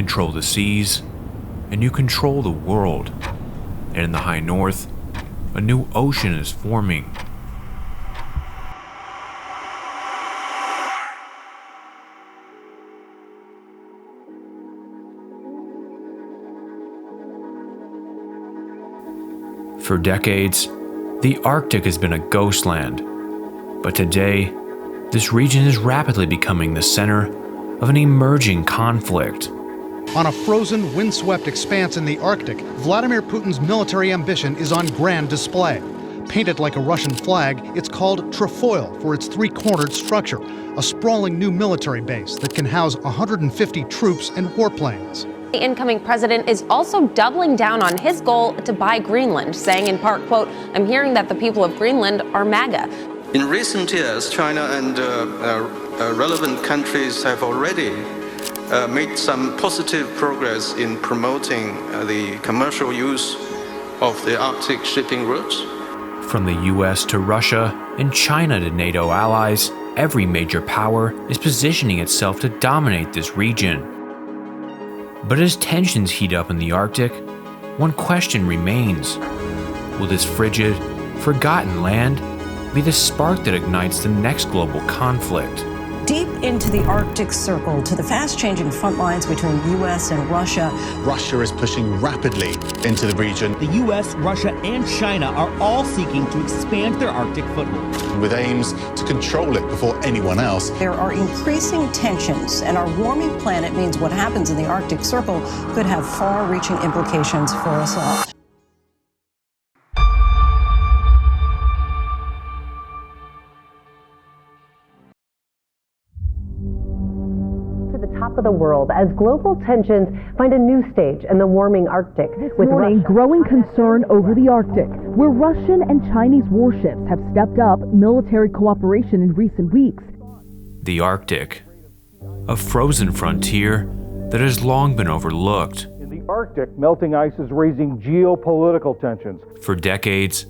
control the seas, and you control the world. And in the high north, a new ocean is forming. For decades, the Arctic has been a ghost land, but today, this region is rapidly becoming the center of an emerging conflict. On a frozen, windswept expanse in the Arctic, Vladimir Putin's military ambition is on grand display. Painted like a Russian flag, it's called Trefoil for its three-cornered structure, a sprawling new military base that can house 150 troops and warplanes. The incoming president is also doubling down on his goal to buy Greenland, saying in part, quote, "I'm hearing that the people of Greenland are MAGA." In recent years, China and relevant countries have already made some positive progress in promoting the commercial use of the Arctic shipping routes. From the US to Russia and China to NATO allies, every major power is positioning itself to dominate this region. But as tensions heat up in the Arctic, one question remains. Will this frigid, forgotten land be the spark that ignites the next global conflict? Deep into the Arctic Circle, to the fast-changing front lines between U.S. and Russia. Russia is pushing rapidly into the region. The U.S., Russia, and China are all seeking to expand their Arctic foothold, with aims to control it before anyone else. There are increasing tensions, and our warming planet means what happens in the Arctic Circle could have far-reaching implications for us all. Top of the world as global tensions find a new stage in the warming Arctic. With morning, growing concern over the Arctic, where Russian and Chinese warships have stepped up military cooperation in recent weeks. The Arctic, a frozen frontier that has long been overlooked. In the Arctic, melting ice is raising geopolitical tensions. For decades,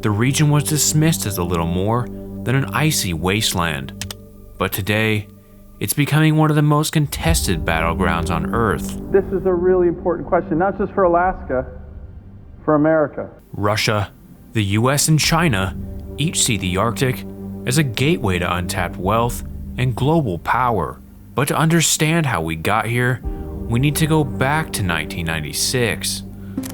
the region was dismissed as a little more than an icy wasteland. But today, it's becoming one of the most contested battlegrounds on Earth. This is a really important question, not just for Alaska, for America. Russia, the US, and China each see the Arctic as a gateway to untapped wealth and global power. But to understand how we got here, we need to go back to 1996.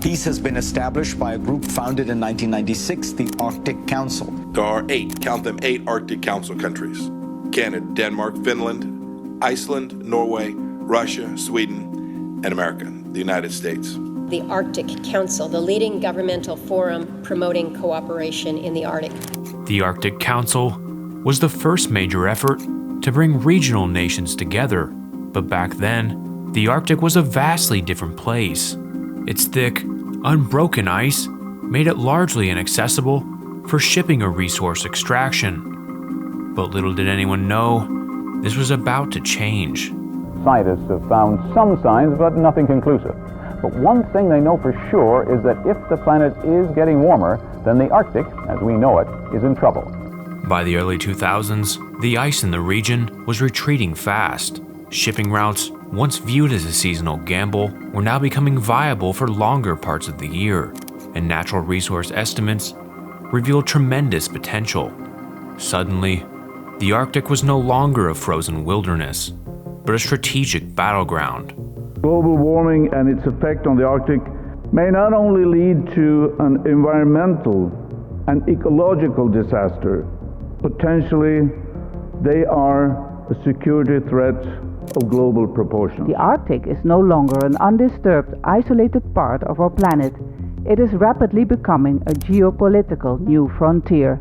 Peace has been established by a group founded in 1996, the Arctic Council. There are 8, count them, 8 Arctic Council countries. Canada, Denmark, Finland, Iceland, Norway, Russia, Sweden, and America, the United States. The Arctic Council, the leading governmental forum promoting cooperation in the Arctic. The Arctic Council was the first major effort to bring regional nations together, but back then, the Arctic was a vastly different place. Its thick, unbroken ice made it largely inaccessible for shipping or resource extraction. But little did anyone know, this was about to change. Scientists have found some signs, but nothing conclusive. But one thing they know for sure is that if the planet is getting warmer, then the Arctic, as we know it, is in trouble. By the early 2000s, the ice in the region was retreating fast. Shipping routes, once viewed as a seasonal gamble, were now becoming viable for longer parts of the year, and natural resource estimates revealed tremendous potential. Suddenly, the Arctic was no longer a frozen wilderness, but a strategic battleground. Global warming and its effect on the Arctic may not only lead to an environmental and ecological disaster, potentially they are a security threat of global proportions. The Arctic is no longer an undisturbed, isolated part of our planet. It is rapidly becoming a geopolitical new frontier.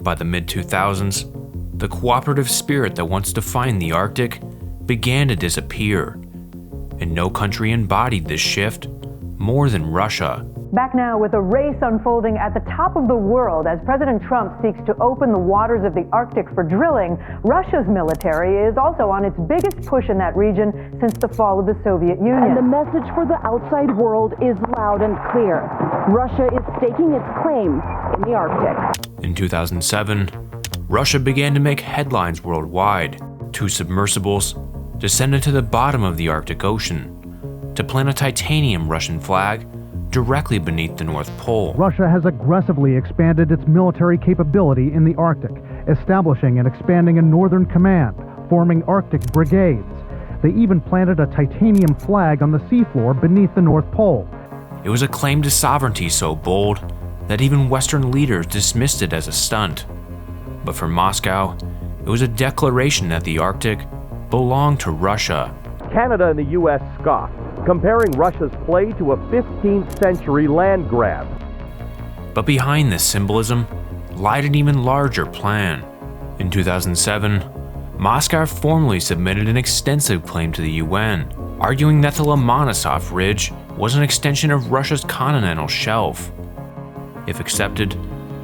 By the mid-2000s, the cooperative spirit that once defined the Arctic began to disappear, and no country embodied this shift more than Russia. Back now with a race unfolding at the top of the world as President Trump seeks to open the waters of the Arctic for drilling, Russia's military is also on its biggest push in that region since the fall of the Soviet Union. And the message for the outside world is loud and clear. Russia is staking its claim in the Arctic. In 2007, Russia began to make headlines worldwide. 2 submersibles descended to the bottom of the Arctic Ocean, to plant a titanium Russian flag directly beneath the North Pole. Russia has aggressively expanded its military capability in the Arctic, establishing and expanding a Northern Command, forming Arctic brigades. They even planted a titanium flag on the seafloor beneath the North Pole. It was a claim to sovereignty so bold that even Western leaders dismissed it as a stunt. But for Moscow, it was a declaration that the Arctic belonged to Russia. Canada and the U.S. scoffed, comparing Russia's play to a 15th century land grab. But behind this symbolism lied an even larger plan. In 2007, Moscow formally submitted an extensive claim to the UN, arguing that the Lomonosov Ridge was an extension of Russia's continental shelf. If accepted,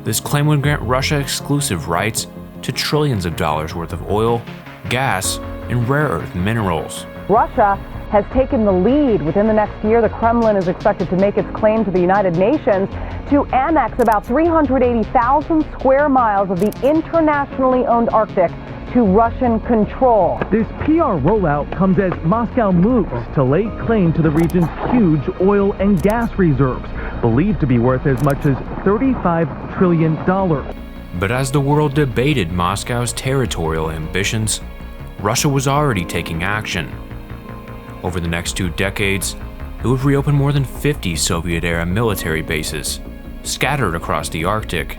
this claim would grant Russia exclusive rights to trillions of dollars worth of oil, gas, and rare earth minerals. Russia has taken the lead. Within the next year, the Kremlin is expected to make its claim to the United Nations to annex about 380,000 square miles of the internationally owned Arctic to Russian control. This PR rollout comes as Moscow moves to lay claim to the region's huge oil and gas reserves, believed to be worth as much as $35 trillion. But as the world debated Moscow's territorial ambitions, Russia was already taking action. Over the next 2 decades, it would reopen more than 50 Soviet-era military bases, scattered across the Arctic.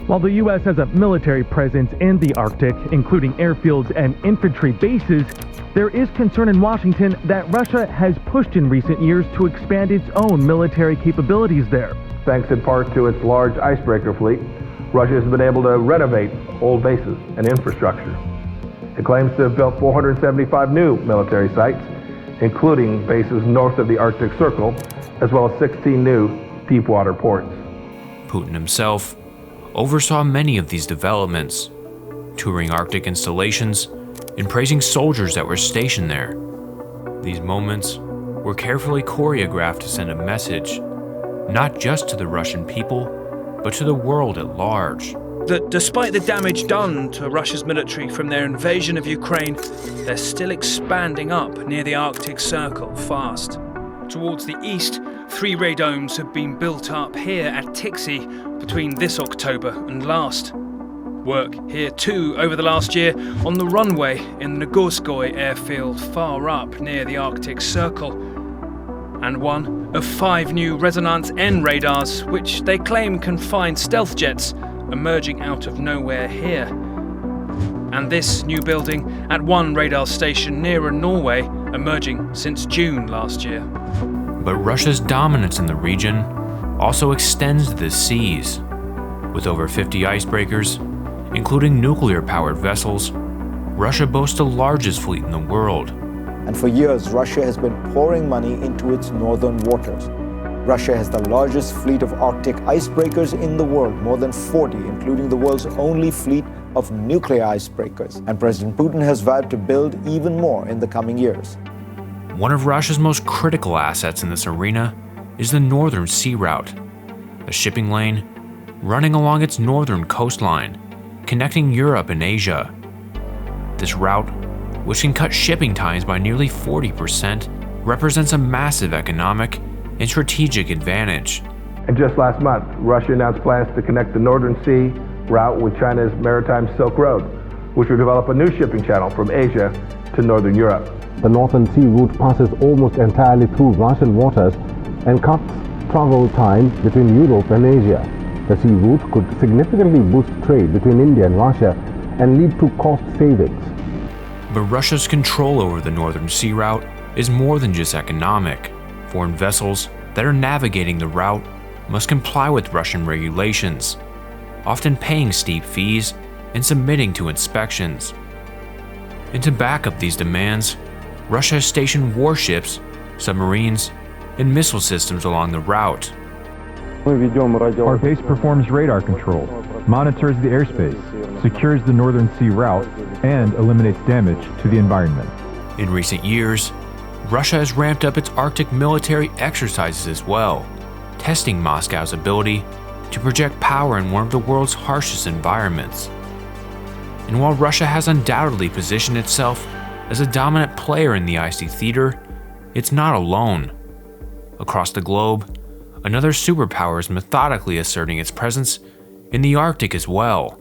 While the U.S. has a military presence in the Arctic, including airfields and infantry bases, there is concern in Washington that Russia has pushed in recent years to expand its own military capabilities there. Thanks in part to its large icebreaker fleet, Russia has been able to renovate old bases and infrastructure. It claims to have built 475 new military sites, including bases north of the Arctic Circle, as well as 16 new deepwater ports. Putin himself oversaw many of these developments, touring Arctic installations and praising soldiers that were stationed there. These moments were carefully choreographed to send a message, not just to the Russian people, but to the world at large. That despite the damage done to Russia's military from their invasion of Ukraine, they're still expanding up near the Arctic Circle fast. Towards the east, 3 radomes have been built up here at Tixi between this October and last. Work here too over the last year on the runway in the Nagorskoye airfield far up near the Arctic Circle. And one of 5 new Resonance N radars, which they claim can find stealth jets emerging out of nowhere here. And this new building at one radar station nearer Norway, emerging since June last year. But Russia's dominance in the region also extends to the seas. With over 50 icebreakers, including nuclear-powered vessels, Russia boasts the largest fleet in the world. And for years, Russia has been pouring money into its northern waters. Russia has the largest fleet of Arctic icebreakers in the world, more than 40, including the world's only fleet of nuclear icebreakers. And President Putin has vowed to build even more in the coming years. One of Russia's most critical assets in this arena is the Northern Sea Route, a shipping lane running along its northern coastline, connecting Europe and Asia. This route, which can cut shipping times by nearly 40%, represents a massive economic and strategic advantage. And just last month, Russia announced plans to connect the Northern Sea route with China's maritime Silk Road, which will develop a new shipping channel from Asia to Northern Europe. The Northern Sea route passes almost entirely through Russian waters and cuts travel time between Europe and Asia. The sea route could significantly boost trade between India and Russia and lead to cost savings. But Russia's control over the Northern Sea Route is more than just economic. Foreign vessels that are navigating the route must comply with Russian regulations, often paying steep fees and submitting to inspections. And to back up these demands, Russia has stationed warships, submarines, and missile systems along the route. Our base performs radar control, monitors the airspace, secures the Northern Sea route, and eliminates damage to the environment. In recent years, Russia has ramped up its Arctic military exercises as well, testing Moscow's ability to project power in one of the world's harshest environments. And while Russia has undoubtedly positioned itself as a dominant player in the icy theater, it's not alone. Across the globe, another superpower is methodically asserting its presence in the Arctic as well.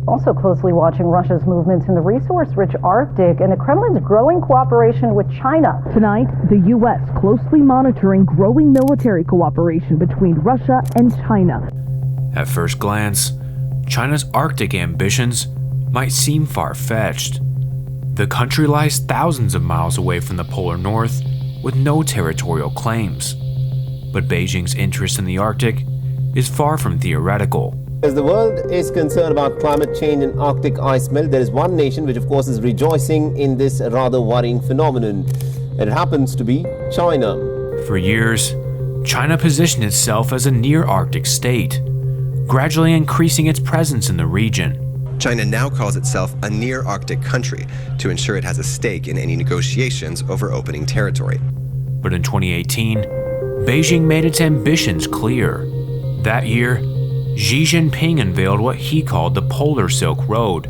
Also closely watching Russia's movements in the resource-rich Arctic and the Kremlin's growing cooperation with China. Tonight, the U.S. closely monitoring growing military cooperation between Russia and China. At first glance, China's Arctic ambitions might seem far-fetched. The country lies thousands of miles away from the polar north with no territorial claims. But Beijing's interest in the Arctic is far from theoretical. As the world is concerned about climate change and Arctic ice melt, there is one nation which of course is rejoicing in this rather worrying phenomenon. It happens to be China. For years, China positioned itself as a near-Arctic state, gradually increasing its presence in the region. China now calls itself a near-Arctic country to ensure it has a stake in any negotiations over opening territory. But in 2018, Beijing made its ambitions clear. That year, Xi Jinping unveiled what he called the Polar Silk Road,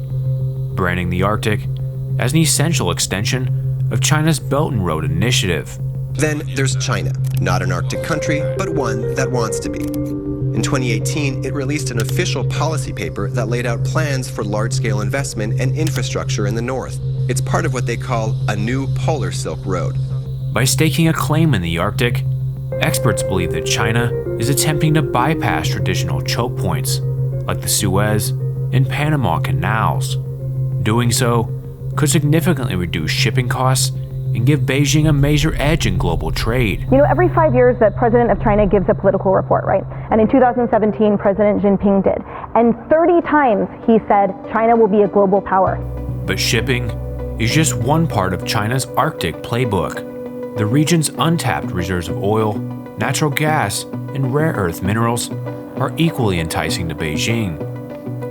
branding the Arctic as an essential extension of China's Belt and Road Initiative. Then there's China, not an Arctic country, but one that wants to be. In 2018, it released an official policy paper that laid out plans for large-scale investment and infrastructure in the north. It's part of what they call a new Polar Silk Road. By staking a claim in the Arctic, experts believe that China is attempting to bypass traditional choke points like the Suez and Panama canals. Doing so could significantly reduce shipping costs and give Beijing a major edge in global trade. You know, every 5 years the president of China gives a political report, right? And in 2017, President Jinping did. And 30 times he said China will be a global power. But shipping is just one part of China's Arctic playbook. The region's untapped reserves of oil, natural gas, and rare earth minerals are equally enticing to Beijing.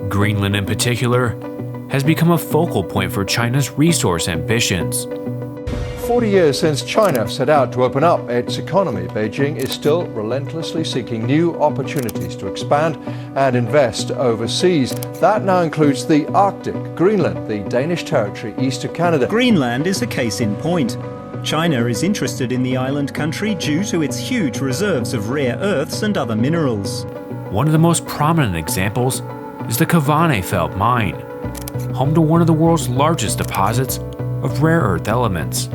Greenland in particular has become a focal point for China's resource ambitions. 40 years since China set out to open up its economy, Beijing is still relentlessly seeking new opportunities to expand and invest overseas. That now includes the Arctic, Greenland, the Danish territory east of Canada. Greenland is a case in point. China is interested in the island country due to its huge reserves of rare earths and other minerals. One of the most prominent examples is the Kvanefeld mine, home to one of the world's largest deposits of rare earth elements.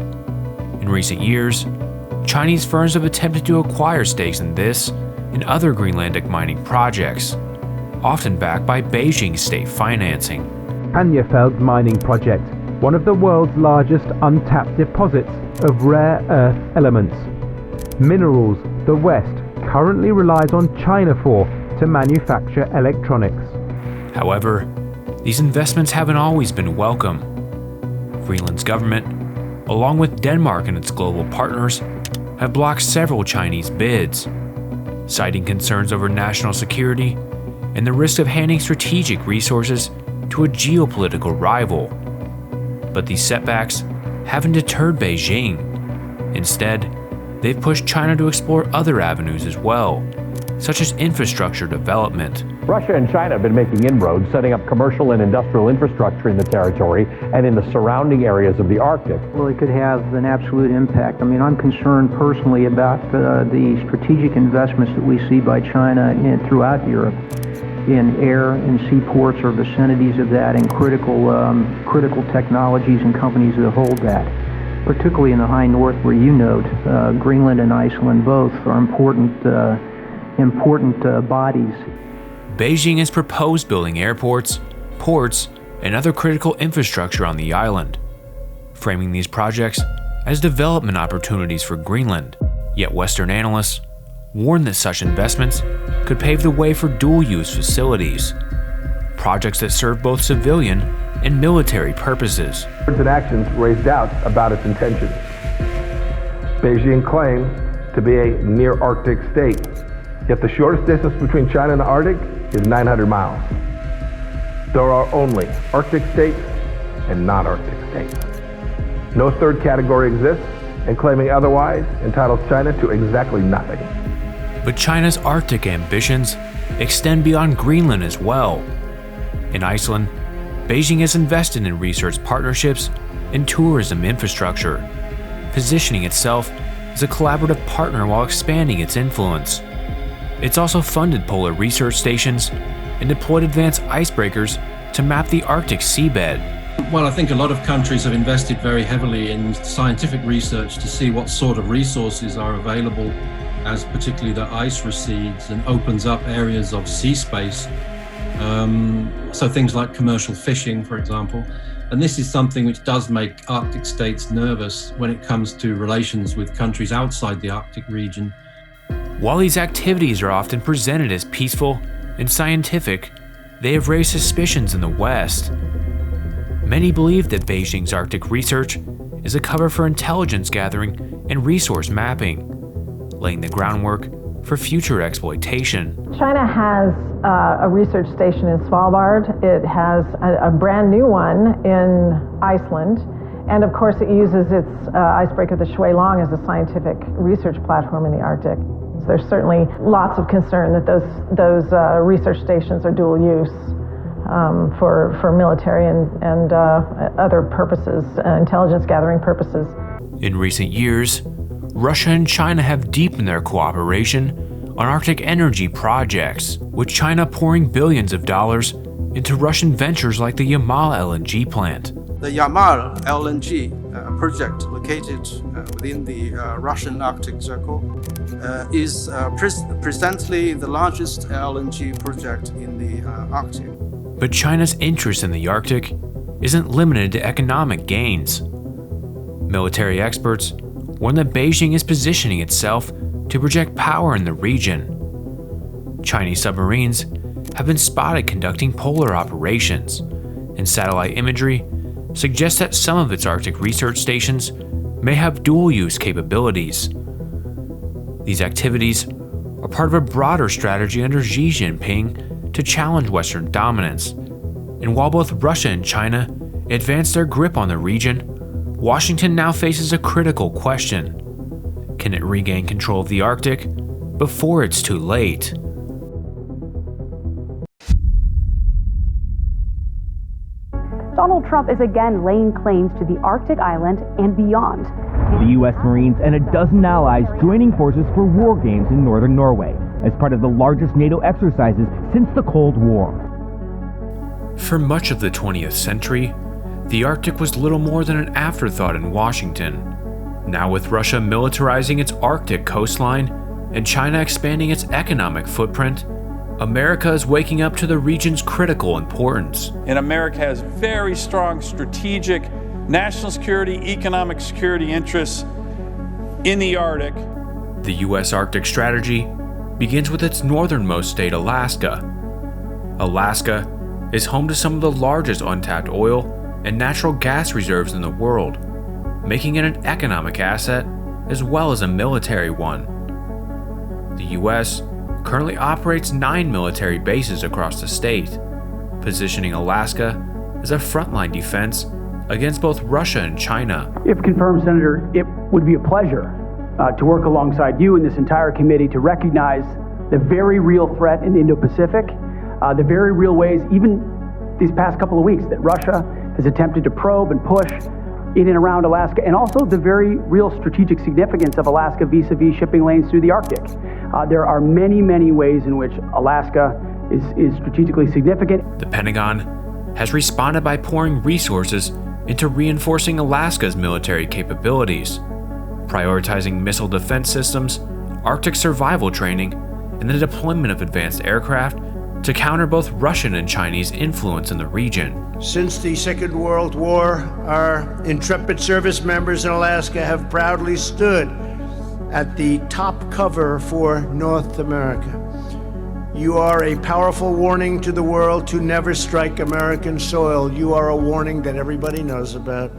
In recent years, Chinese firms have attempted to acquire stakes in this and other Greenlandic mining projects, often backed by Beijing state financing. Kvanefeld mining project, one of the world's largest untapped deposits of rare earth elements. Minerals the West currently relies on China for to manufacture electronics. However, these investments haven't always been welcome. Greenland's government, along with Denmark and its global partners, have blocked several Chinese bids, citing concerns over national security and the risk of handing strategic resources to a geopolitical rival. But these setbacks haven't deterred Beijing. Instead, they've pushed China to explore other avenues as well, such as infrastructure development. Russia and China have been making inroads, setting up commercial and industrial infrastructure in the territory and in the surrounding areas of the Arctic. Well, it could have an absolute impact. I mean, I'm concerned personally about the strategic investments that we see by China throughout Europe, in air and seaports or vicinities of that, and critical technologies and companies that hold that. Particularly in the high north, where you note Greenland and Iceland both are important bodies. Beijing has proposed building airports, ports, and other critical infrastructure on the island, framing these projects as development opportunities for Greenland. Yet Western analysts warn that such investments could pave the way for dual-use facilities, projects that serve both civilian and military purposes. Words and actions raise doubts about its intentions. Beijing claims to be a near-Arctic state, yet the shortest distance between China and the Arctic is 900 miles. There are only Arctic states and non-Arctic states. No third category exists, and claiming otherwise entitles China to exactly nothing. But China's Arctic ambitions extend beyond Greenland as well. In Iceland, Beijing has invested in research partnerships and tourism infrastructure, positioning itself as a collaborative partner while expanding its influence. It's also funded polar research stations and deployed advanced icebreakers to map the Arctic seabed. Well, I think a lot of countries have invested very heavily in scientific research to see what sort of resources are available as particularly the ice recedes and opens up areas of sea space. So things like commercial fishing, for example. And this is something which does make Arctic states nervous when it comes to relations with countries outside the Arctic region. While these activities are often presented as peaceful and scientific, they have raised suspicions in the West. Many believe that Beijing's Arctic research is a cover for intelligence gathering and resource mapping, laying the groundwork for future exploitation. China has a research station in Svalbard. It has a brand new one in Iceland. And of course, it uses its icebreaker, the Shui-Long, as a scientific research platform in the Arctic. So there's certainly lots of concern that those research stations are dual use for military and other purposes, intelligence gathering purposes. In recent years, Russia and China have deepened their cooperation on Arctic energy projects, with China pouring billions of dollars into Russian ventures like the Yamal LNG plant. The Yamal LNG project, located within the Russian Arctic Circle, is presently the largest LNG project in the Arctic. But China's interest in the Arctic isn't limited to economic gains. Military experts warn that Beijing is positioning itself to project power in the region. Chinese submarines have been spotted conducting polar operations, and satellite imagery suggests that some of its Arctic research stations may have dual-use capabilities. These activities are part of a broader strategy under Xi Jinping to challenge Western dominance. And while both Russia and China advance their grip on the region, Washington now faces a critical question. Can it regain control of the Arctic before it's too late? Donald Trump is again laying claims to the Arctic island and beyond. The U.S. Marines and a dozen allies joining forces for war games in northern Norway as part of the largest NATO exercises since the Cold War. For much of the 20th century, the Arctic was little more than an afterthought in Washington. Now, with Russia militarizing its Arctic coastline and China expanding its economic footprint, America is waking up to the region's critical importance. And America has very strong strategic, national security, economic security interests in the Arctic. The U.S. Arctic strategy begins with its northernmost state, Alaska. Alaska is home to some of the largest untapped oil and natural gas reserves in the world, making it an economic asset as well as a military one. The U.S. currently operates 9 military bases across the state, positioning Alaska as a frontline defense against both Russia and China. If confirmed, Senator, it would be a pleasure to work alongside you and this entire committee to recognize the very real threat in the Indo-Pacific, the very real ways, even these past couple of weeks, that Russia has attempted to probe and push in and around Alaska, and also the very real strategic significance of Alaska vis-a-vis shipping lanes through the Arctic. There are many, many ways in which Alaska is strategically significant. The Pentagon has responded by pouring resources into reinforcing Alaska's military capabilities, prioritizing missile defense systems, Arctic survival training, and the deployment of advanced aircraft to counter both Russian and Chinese influence in the region. Since the Second World War, our intrepid service members in Alaska have proudly stood at the top cover for North America. You are a powerful warning to the world to never strike American soil. You are a warning that everybody knows about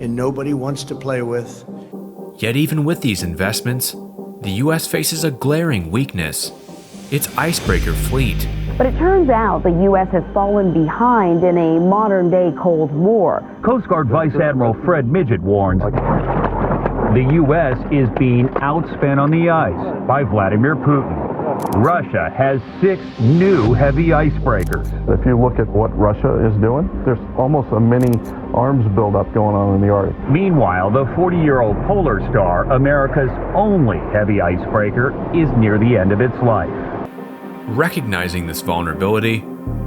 and nobody wants to play with. Yet even with these investments, the U.S. faces a glaring weakness: its icebreaker fleet. But it turns out the U.S. has fallen behind in a modern-day Cold War. Coast Guard Vice Admiral Fred Midget warns the U.S. is being outspent on the ice by Vladimir Putin. Russia has 6 new heavy icebreakers. If you look at what Russia is doing, there's almost a mini arms buildup going on in the Arctic. Meanwhile, the 40-year-old Polar Star, America's only heavy icebreaker, is near the end of its life. Recognizing this vulnerability,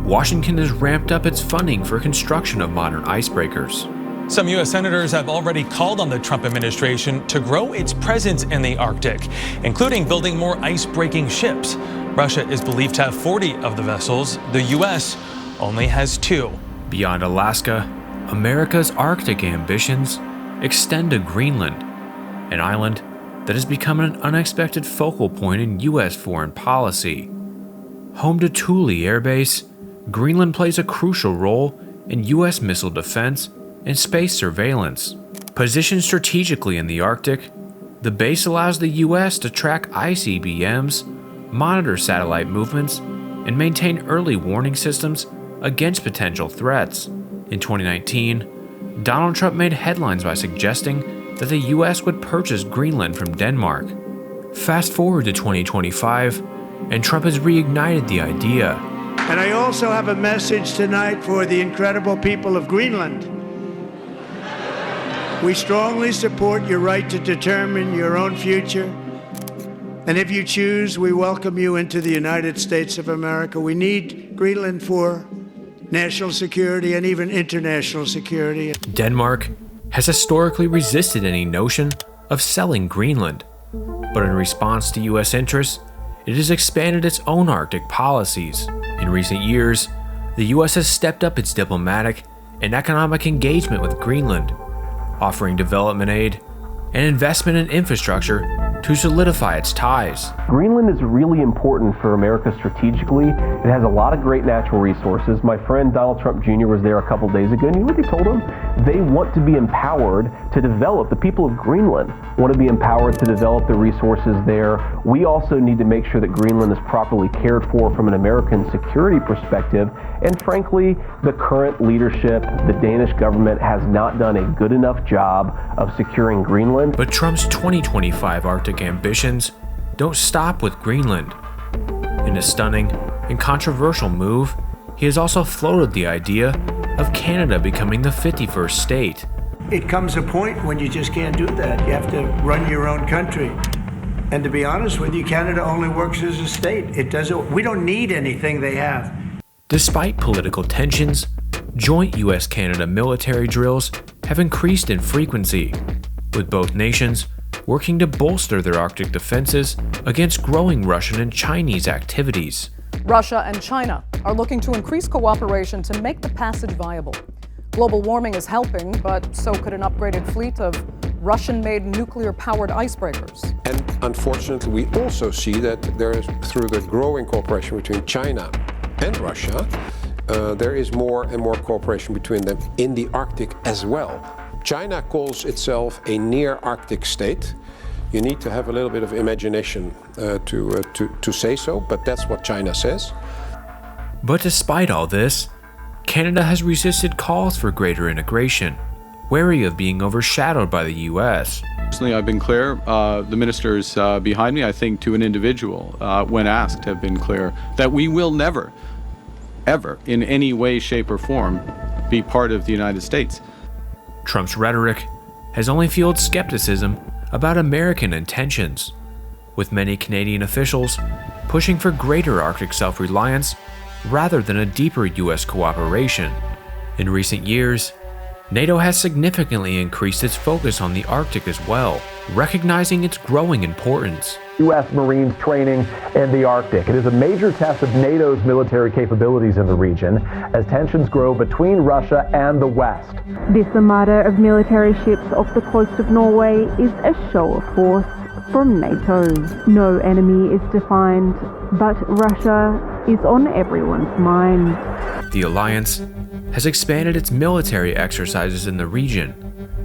Washington has ramped up its funding for construction of modern icebreakers. Some U.S. senators have already called on the Trump administration to grow its presence in the Arctic, including building more ice-breaking ships. Russia is believed to have 40 of the vessels. The U.S. only has 2. Beyond Alaska, America's Arctic ambitions extend to Greenland, an island that has become an unexpected focal point in U.S. foreign policy. Home to Thule Air Base, Greenland plays a crucial role in U.S. missile defense and space surveillance. Positioned strategically in the Arctic, the base allows the U.S. to track ICBMs, monitor satellite movements, and maintain early warning systems against potential threats. In 2019, Donald Trump made headlines by suggesting that the U.S. would purchase Greenland from Denmark. Fast forward to 2025, and Trump has reignited the idea. And I also have a message tonight for the incredible people of Greenland. We strongly support your right to determine your own future. And if you choose, we welcome you into the United States of America. We need Greenland for national security and even international security. Denmark has historically resisted any notion of selling Greenland, but in response to U.S. interests, it has expanded its own Arctic policies. In recent years, the U.S. has stepped up its diplomatic and economic engagement with Greenland, offering development aid and investment in infrastructure to solidify its ties. Greenland is really important for America strategically. It has a lot of great natural resources. My friend Donald Trump Jr. was there a couple days ago, and you know what they told him? They want to be empowered to develop. The people of Greenland want to be empowered to develop the resources there. We also need to make sure that Greenland is properly cared for from an American security perspective. And frankly, the current leadership, the Danish government, has not done a good enough job of securing Greenland. But Trump's 2025 Arctic ambitions don't stop with Greenland. In a stunning and controversial move, he has also floated the idea of Canada becoming the 51st state. It comes a point when you just can't do that. You have to run your own country. And to be honest with you, Canada only works as a state. We don't need anything they have. Despite political tensions, joint U.S.-Canada military drills have increased in frequency, with both nations working to bolster their Arctic defenses against growing Russian and Chinese activities. Russia and China are looking to increase cooperation to make the passage viable. Global warming is helping, but so could an upgraded fleet of Russian-made nuclear-powered icebreakers. And unfortunately, we also see that there is, through the growing cooperation between China and Russia, there is more and more cooperation between them in the Arctic as well. China calls itself a near-Arctic state. You need to have a little bit of imagination to say so, but that's what China says. But despite all this, Canada has resisted calls for greater integration, wary of being overshadowed by the U.S. Personally, I've been clear. The ministers behind me, I think to an individual, when asked, have been clear that we will never, ever, in any way, shape, or form, be part of the United States. Trump's rhetoric has only fueled skepticism about American intentions, with many Canadian officials pushing for greater Arctic self-reliance rather than a deeper U.S. cooperation. In recent years, NATO has significantly increased its focus on the Arctic as well, recognizing its growing importance. U.S. Marines training in the Arctic. It is a major test of NATO's military capabilities in the region as tensions grow between Russia and the West. This armada of military ships off the coast of Norway is a show of force from NATO. No enemy is defined, but Russia is on everyone's mind. The alliance has expanded its military exercises in the region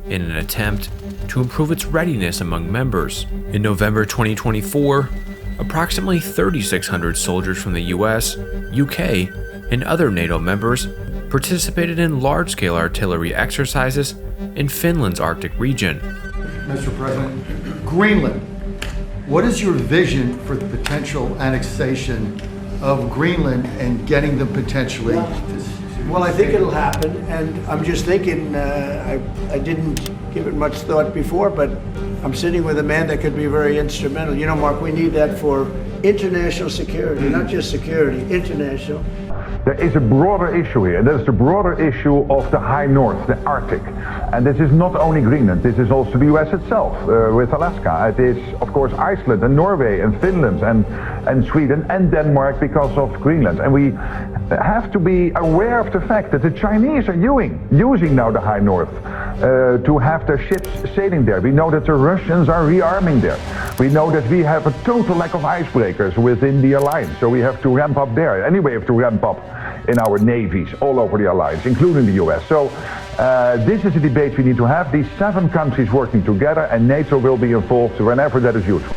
in an attempt to improve its readiness among members. In November 2024, approximately 3,600 soldiers from the US, UK, and other NATO members participated in large-scale artillery exercises in Finland's Arctic region. Mr. President, Greenland What is your vision for the potential annexation of Greenland and getting them potentially? Well, I think it'll happen, and I'm just thinking, I didn't give it much thought before, but I'm sitting with a man that could be very instrumental. You know, Mark, we need that for international security, not just security, international. There is a broader issue here, and that is the broader issue of the high north, the Arctic. And this is not only Greenland, this is also the US itself, with Alaska. It is, of course, Iceland and Norway and Finland and Sweden and Denmark because of Greenland. And we have to be aware of the fact that the Chinese are using now the high north to have their ships sailing there. We know that the Russians are rearming there. We know that we have a total lack of icebreakers within the alliance, so we have to ramp up there. Anyway, we have to ramp up in our navies all over the alliance, including the US. So this is a debate we need to have. These 7 countries working together, and NATO will be involved whenever that is useful.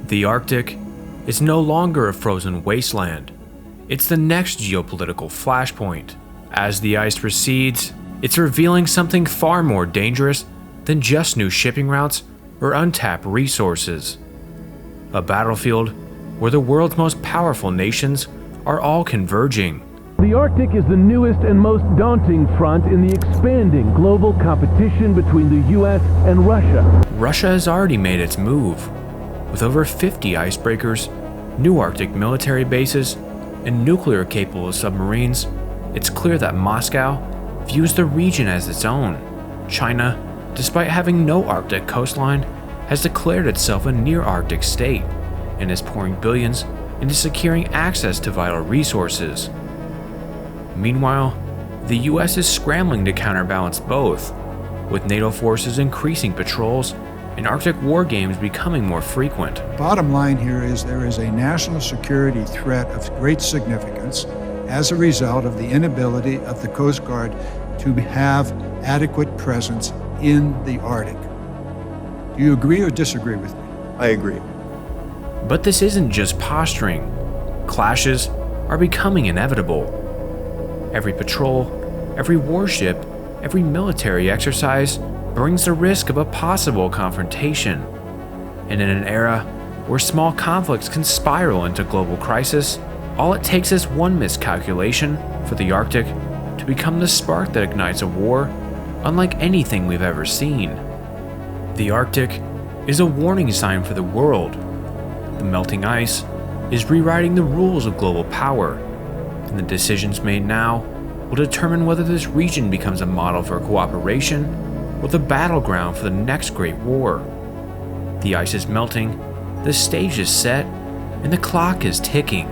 The Arctic is no longer a frozen wasteland. It's the next geopolitical flashpoint. As the ice recedes, it's revealing something far more dangerous than just new shipping routes or untapped resources. A battlefield where the world's most powerful nations are all converging. The Arctic is the newest and most daunting front in the expanding global competition between the US and Russia. Russia has already made its move. With over 50 icebreakers, new Arctic military bases, and nuclear-capable submarines, it's clear that Moscow views the region as its own. China, despite having no Arctic coastline, has declared itself a near-Arctic state and is pouring billions into securing access to vital resources. Meanwhile, the US is scrambling to counterbalance both, with NATO forces increasing patrols and Arctic war games becoming more frequent. Bottom line here is there is a national security threat of great significance as a result of the inability of the Coast Guard to have adequate presence in the Arctic. Do you agree or disagree with me? I agree. But this isn't just posturing. Clashes are becoming inevitable. Every patrol, every warship, every military exercise brings the risk of a possible confrontation. And in an era where small conflicts can spiral into global crisis, all it takes is one miscalculation for the Arctic to become the spark that ignites a war unlike anything we've ever seen. The Arctic is a warning sign for the world. The melting ice is rewriting the rules of global power, and the decisions made now will determine whether this region becomes a model for cooperation or the battleground for the next great war. The ice is melting, the stage is set, and the clock is ticking.